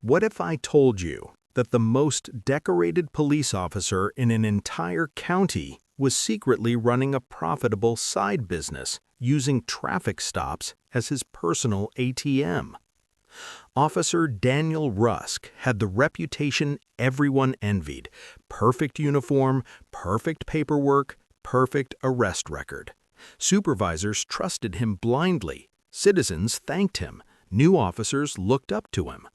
What if I told you that the most decorated police officer in an entire county was secretly running a profitable side business using traffic stops as his personal ATM? Officer Daniel Rusk had the reputation everyone envied: perfect uniform, perfect paperwork, perfect arrest record. Supervisors trusted him blindly. Citizens thanked him. New officers looked up to him.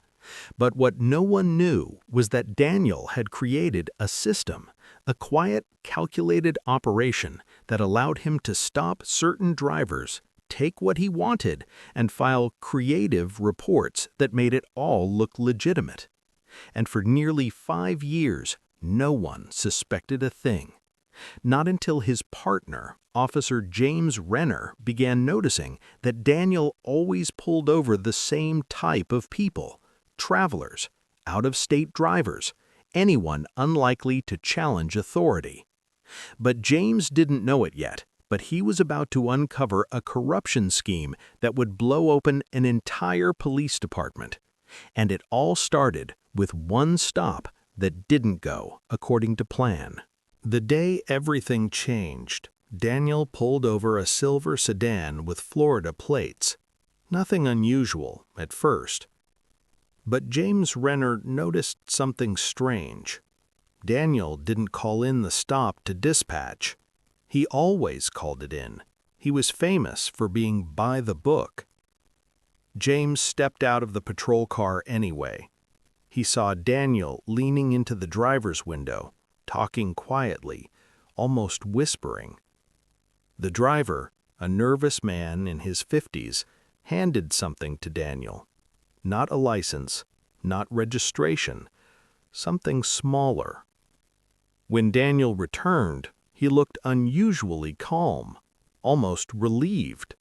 But what no one knew was that Daniel had created a system, a quiet, calculated operation that allowed him to stop certain drivers, take what he wanted, and file creative reports that made it all look legitimate. And for nearly 5 years, no one suspected a thing. Not until his partner, Officer James Renner, began noticing that Daniel always pulled over the same type of people: travelers, out-of-state drivers, anyone unlikely to challenge authority. But James didn't know it yet, but he was about to uncover a corruption scheme that would blow open an entire police department. And it all started with one stop that didn't go according to plan. The day everything changed, Daniel pulled over a silver sedan with Florida plates. Nothing unusual at first. But James Renner noticed something strange. Daniel didn't call in the stop to dispatch. He always called it in. He was famous for being by the book. James stepped out of the patrol car anyway. He saw Daniel leaning into the driver's window, talking quietly, almost whispering. The driver, a nervous man in his 50s, handed something to Daniel. Not a license, not registration, something smaller. When Daniel returned, he looked unusually calm, almost relieved.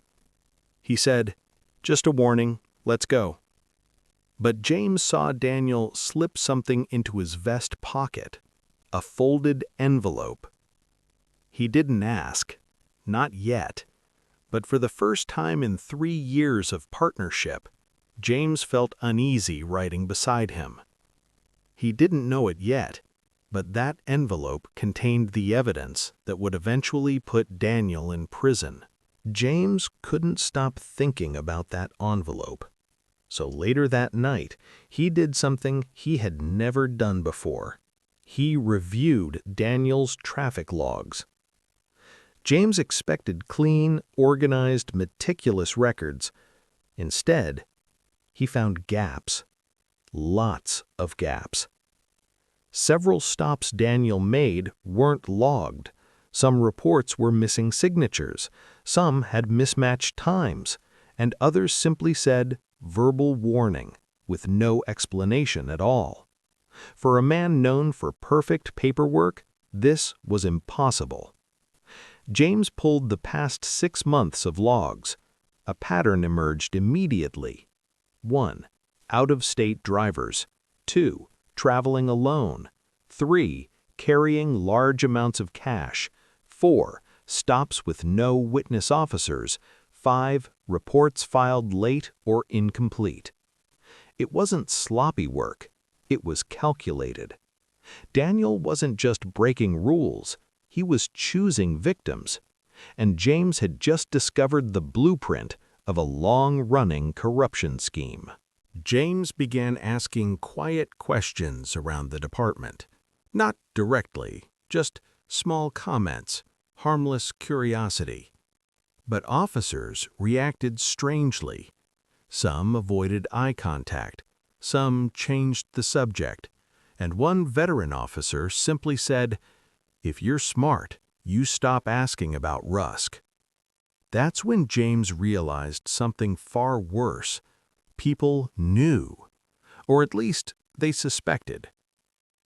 He said, "Just a warning, let's go." But James saw Daniel slip something into his vest pocket, a folded envelope. He didn't ask, not yet, but for the first time in 3 years of partnership, James felt uneasy riding beside him. He didn't know it yet, but that envelope contained the evidence that would eventually put Daniel in prison. James couldn't stop thinking about that envelope. So later that night, he did something he had never done before. He reviewed Daniel's traffic logs. James expected clean, organized, meticulous records. Instead, he found gaps. Lots of gaps. Several stops Daniel made weren't logged. Some reports were missing signatures. Some had mismatched times. And others simply said, "verbal warning," with no explanation at all. For a man known for perfect paperwork, this was impossible. James pulled the past 6 months of logs. A pattern emerged immediately. 1. Out-of-state drivers. 2. Traveling alone. 3. Carrying large amounts of cash. 4. Stops with no witness officers. 5. Reports filed late or incomplete. It wasn't sloppy work. It was calculated. Daniel wasn't just breaking rules. He was choosing victims. And James had just discovered the blueprint of a long-running corruption scheme. James began asking quiet questions around the department. Not directly, just small comments, harmless curiosity. But officers reacted strangely. Some avoided eye contact, some changed the subject, and one veteran officer simply said, "If you're smart, you stop asking about Rusk." That's when James realized something far worse. People knew, or at least they suspected.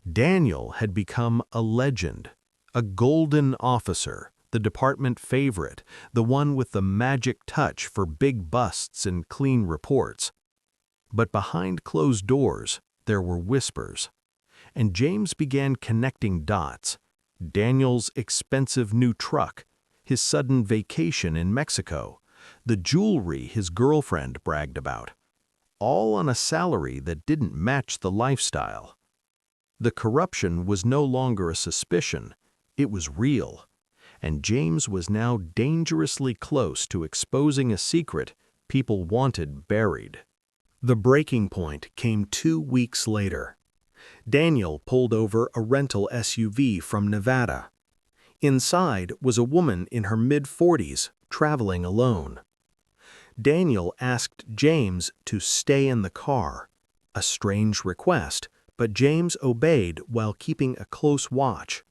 Daniel had become a legend, a golden officer, the department favorite, the one with the magic touch for big busts and clean reports. But behind closed doors, there were whispers. And James began connecting dots. Daniel's expensive new truck, his sudden vacation in Mexico, the jewelry his girlfriend bragged about. all on a salary that didn't match the lifestyle. The corruption was no longer a suspicion, it was real, and James was now dangerously close to exposing a secret people wanted buried. The breaking point came 2 weeks later. Daniel pulled over a rental SUV from Nevada. Inside was a woman in her mid-40s, traveling alone. Daniel asked James to stay in the car, a strange request, but James obeyed while keeping a close watch.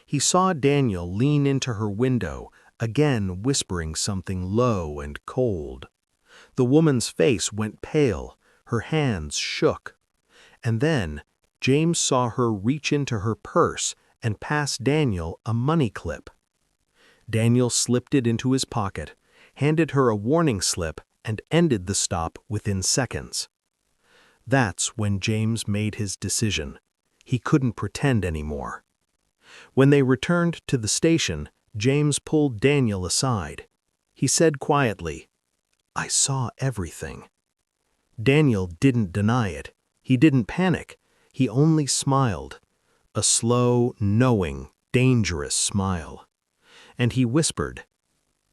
He saw Daniel lean into her window, again whispering something low and cold. The woman's face went pale, her hands shook. And then James saw her reach into her purse and pass Daniel a money clip. Daniel slipped it into his pocket, handed her a warning slip, and ended the stop within seconds. That's when James made his decision. He couldn't pretend anymore. When they returned to the station, James pulled Daniel aside. He said quietly, "I saw everything." Daniel didn't deny it. He didn't panic. He only smiled. A slow, knowing, dangerous smile. And he whispered,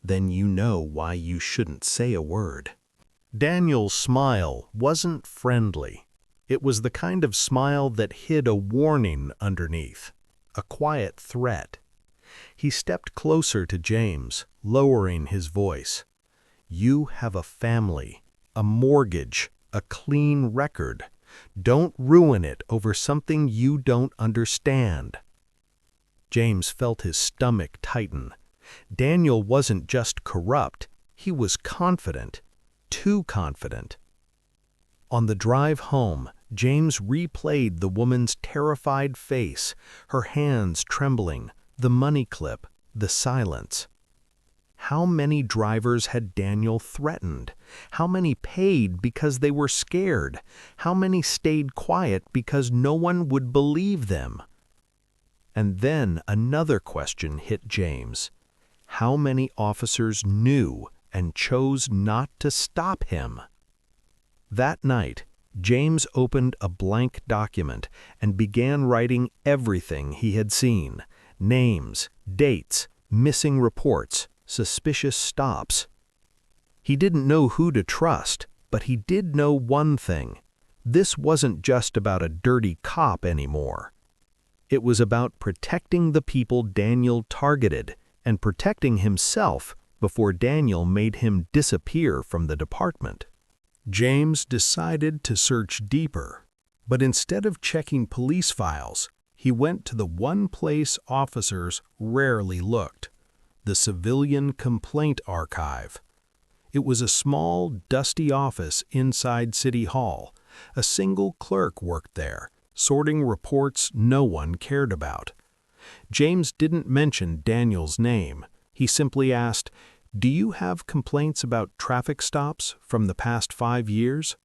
"Then you know why you shouldn't say a word." Daniel's smile wasn't friendly. It was the kind of smile that hid a warning underneath, a quiet threat. He stepped closer to James, lowering his voice. "You have a family, a mortgage, a clean record. Don't ruin it over something you don't understand." James felt his stomach tighten. Daniel wasn't just corrupt, he was confident. Too confident. On the drive home, James replayed the woman's terrified face, her hands trembling, the money clip, the silence. How many drivers had Daniel threatened? How many paid because they were scared? How many stayed quiet because no one would believe them? And then another question hit James. How many officers knew and chose not to stop him? That night, James opened a blank document and began writing everything he had seen: names, dates, missing reports, suspicious stops. He didn't know who to trust, but he did know one thing. This wasn't just about a dirty cop anymore. It was about protecting the people Daniel targeted and protecting himself before Daniel made him disappear from the department. James decided to search deeper, but instead of checking police files, he went to the one place officers rarely looked: the Civilian Complaint Archive. It was a small, dusty office inside City Hall. A single clerk worked there, sorting reports no one cared about. James didn't mention Daniel's name. He simply asked, "Do you have complaints about traffic stops from the past 5 years?"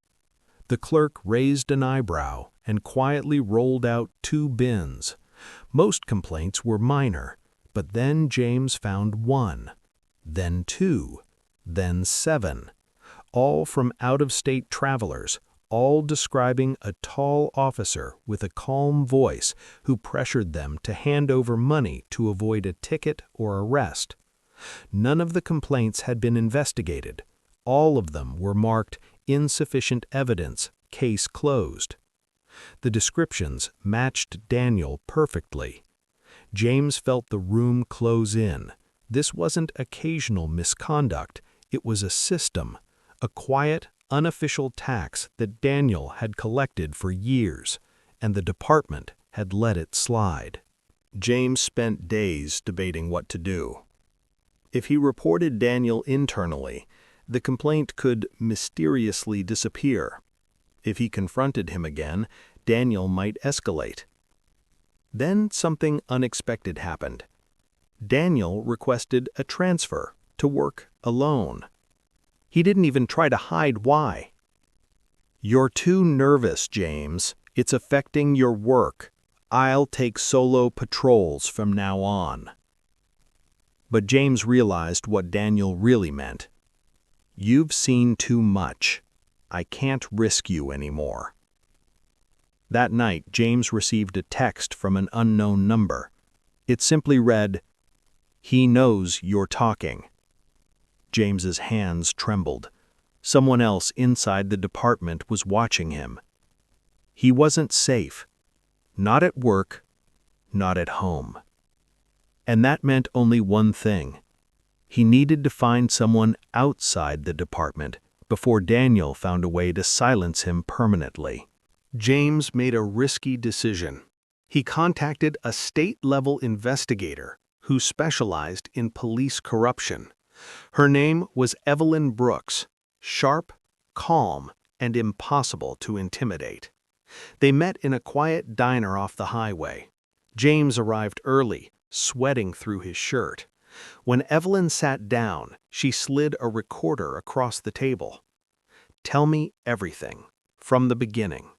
The clerk raised an eyebrow and quietly rolled out 2 bins. Most complaints were minor, but then James found 1, then 2, then 7, all from out-of-state travelers, all describing a tall officer with a calm voice who pressured them to hand over money to avoid a ticket or arrest. None of the complaints had been investigated. All of them were marked insufficient evidence, case closed. The descriptions matched Daniel perfectly. James felt the room close in. This wasn't occasional misconduct, it was a system, a quiet, unofficial tax that Daniel had collected for years, and the department had let it slide. James spent days debating what to do. If he reported Daniel internally, the complaint could mysteriously disappear. If he confronted him again, Daniel might escalate. Then something unexpected happened. Daniel requested a transfer to work alone. He didn't even try to hide why. "You're too nervous, James. It's affecting your work. I'll take solo patrols from now on." But James realized what Daniel really meant. "You've seen too much. I can't risk you anymore." That night, James received a text from an unknown number. It simply read, "He knows you're talking." James's hands trembled. Someone else inside the department was watching him. He wasn't safe. Not at work, not at home. And that meant only one thing. He needed to find someone outside the department before Daniel found a way to silence him permanently. James made a risky decision. He contacted a state-level investigator who specialized in police corruption. Her name was Evelyn Brooks, sharp, calm, and impossible to intimidate. They met in a quiet diner off the highway. James arrived early, sweating through his shirt. When Evelyn sat down, she slid a recorder across the table. "Tell me everything, from the beginning."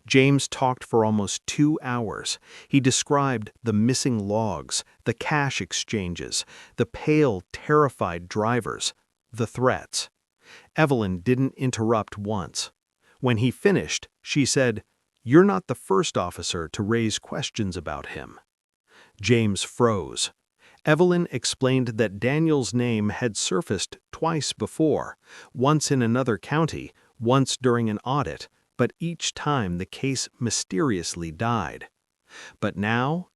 James talked for almost 2 hours. He described the missing logs, the cash exchanges, the pale, terrified drivers, the threats. Evelyn didn't interrupt once. When he finished, she said, "You're not the first officer to raise questions about him." James froze. Evelyn explained that Daniel's name had surfaced twice before, once in another county, once during an audit, but each time the case mysteriously died. But now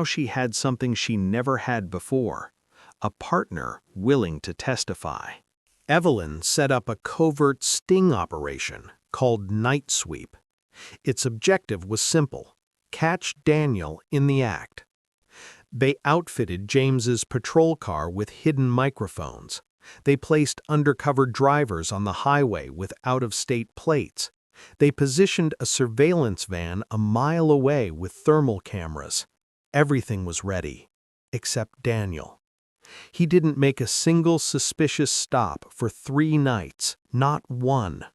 she had something she never had before, a partner willing to testify. Evelyn set up a covert sting operation called Night Sweep. Its objective was simple: catch Daniel in the act. They outfitted James's patrol car with hidden microphones. They placed undercover drivers on the highway with out-of-state plates. They positioned a surveillance van a mile away with thermal cameras. Everything was ready, except Daniel. He didn't make a single suspicious stop for 3 nights, not one.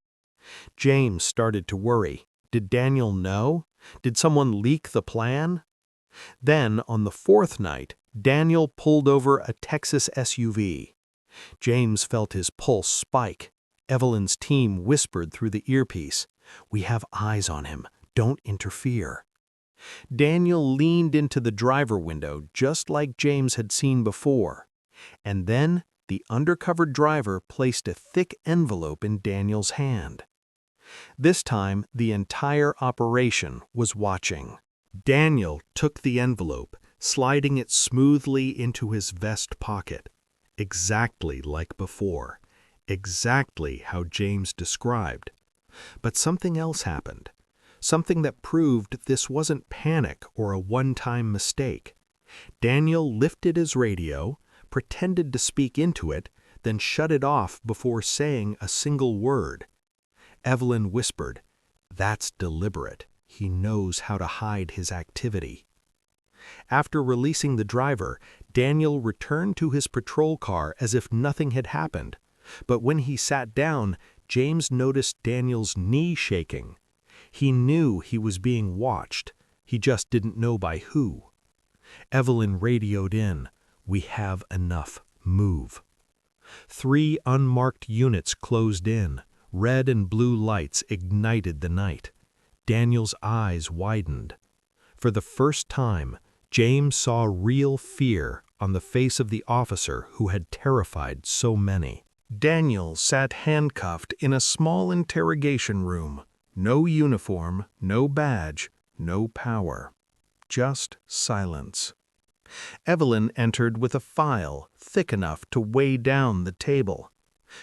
James started to worry. Did Daniel know? Did someone leak the plan? Then, on the 4th night, Daniel pulled over a Texas SUV. James felt his pulse spike. Evelyn's team whispered through the earpiece, "We have eyes on him. Don't interfere." Daniel leaned into the driver window just like James had seen before. And then the undercover driver placed a thick envelope in Daniel's hand. This time, the entire operation was watching. Daniel took the envelope, sliding it smoothly into his vest pocket. Exactly like before. Exactly how James described. But something else happened. Something that proved this wasn't panic or a one-time mistake. Daniel lifted his radio, pretended to speak into it, then shut it off before saying a single word. Evelyn whispered, "That's deliberate. He knows how to hide his activity." After releasing the driver, Daniel returned to his patrol car as if nothing had happened. But when he sat down, James noticed Daniel's knee shaking. He knew he was being watched. He just didn't know by who. Evelyn radioed in, "We have enough. Move." 3 unmarked units closed in. Red and blue lights ignited the night. Daniel's eyes widened. For the first time, James saw real fear on the face of the officer who had terrified so many. Daniel sat handcuffed in a small interrogation room. No uniform, no badge, no power. Just silence. Evelyn entered with a file thick enough to weigh down the table.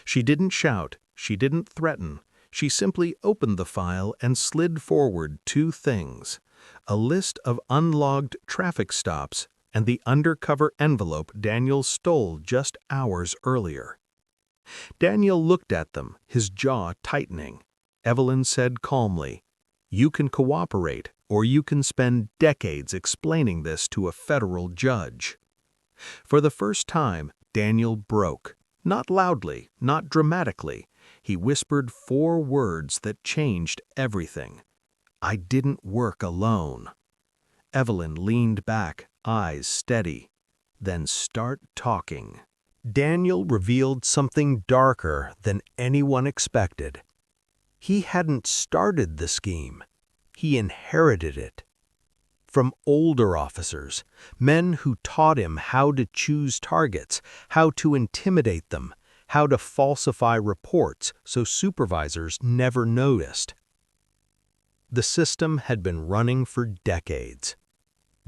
She didn't shout, she didn't threaten. She simply opened the file and slid forward 2 things: a list of unlogged traffic stops and the undercover envelope Daniel stole just hours earlier. Daniel looked at them, his jaw tightening. Evelyn said calmly, "You can cooperate, or you can spend decades explaining this to a federal judge." For the first time, Daniel broke. Not loudly, not dramatically. He whispered 4 words that changed everything. "I didn't work alone." Evelyn leaned back, eyes steady. "Then start talking." Daniel revealed something darker than anyone expected. He hadn't started the scheme. He inherited it. From older officers, men who taught him how to choose targets, how to intimidate them, how to falsify reports so supervisors never noticed. The system had been running for decades.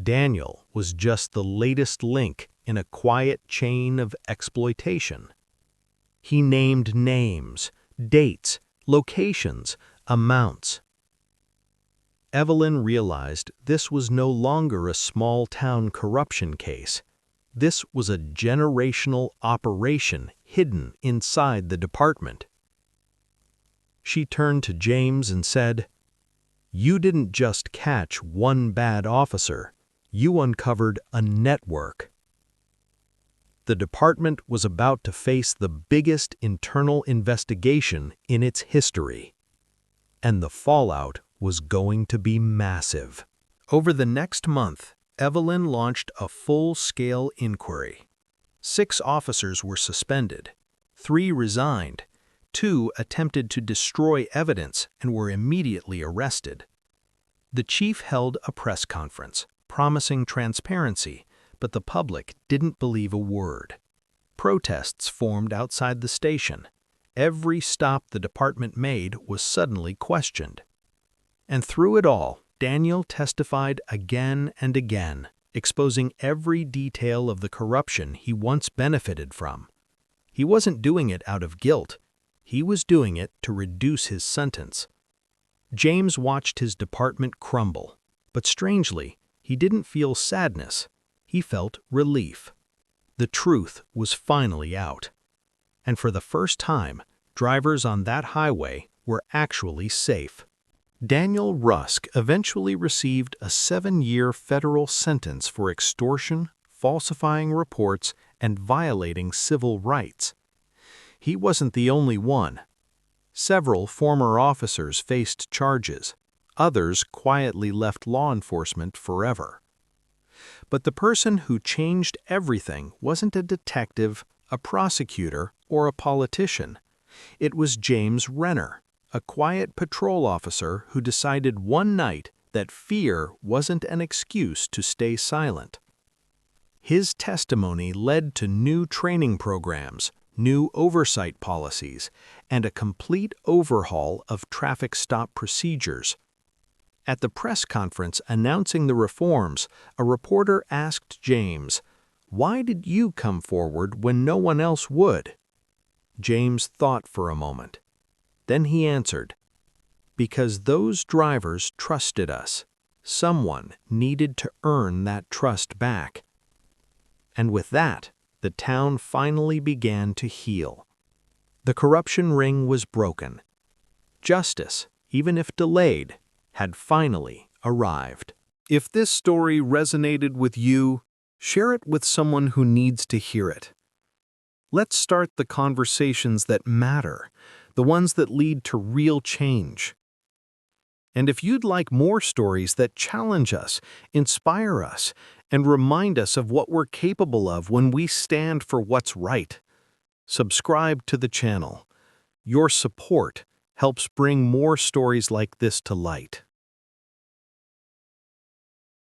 Daniel was just the latest link in a quiet chain of exploitation. He named names, dates, locations, amounts. Evelyn realized this was no longer a small-town corruption case. This was a generational operation hidden inside the department. She turned to James and said, "You didn't just catch one bad officer, you uncovered a network." The department was about to face the biggest internal investigation in its history, and the fallout was going to be massive. Over the next month, Evelyn launched a full-scale inquiry. 6 officers were suspended, 3 resigned, 2 attempted to destroy evidence and were immediately arrested. The chief held a press conference, promising transparency, but the public didn't believe a word. Protests formed outside the station. Every stop the department made was suddenly questioned. And through it all, Daniel testified again and again, exposing every detail of the corruption he once benefited from. He wasn't doing it out of guilt. He was doing it to reduce his sentence. James watched his department crumble, but strangely, he didn't feel sadness. He felt relief. The truth was finally out. And for the first time, drivers on that highway were actually safe. Daniel Rusk eventually received a 7-year federal sentence for extortion, falsifying reports, and violating civil rights. He wasn't the only one. Several former officers faced charges. Others quietly left law enforcement forever. But the person who changed everything wasn't a detective, a prosecutor, or a politician. It was James Renner, a quiet patrol officer who decided one night that fear wasn't an excuse to stay silent. His testimony led to new training programs, new oversight policies, and a complete overhaul of traffic stop procedures. At the press conference announcing the reforms, a reporter asked James, "Why did you come forward when no one else would?" James thought for a moment. Then he answered, "Because those drivers trusted us. Someone needed to earn that trust back." And with that, the town finally began to heal. The corruption ring was broken. Justice, even if delayed, had finally arrived. If this story resonated with you, share it with someone who needs to hear it. Let's start the conversations that matter, the ones that lead to real change. And if you'd like more stories that challenge us, inspire us, and remind us of what we're capable of when we stand for what's right, subscribe to the channel. Your support helps bring more stories like this to light.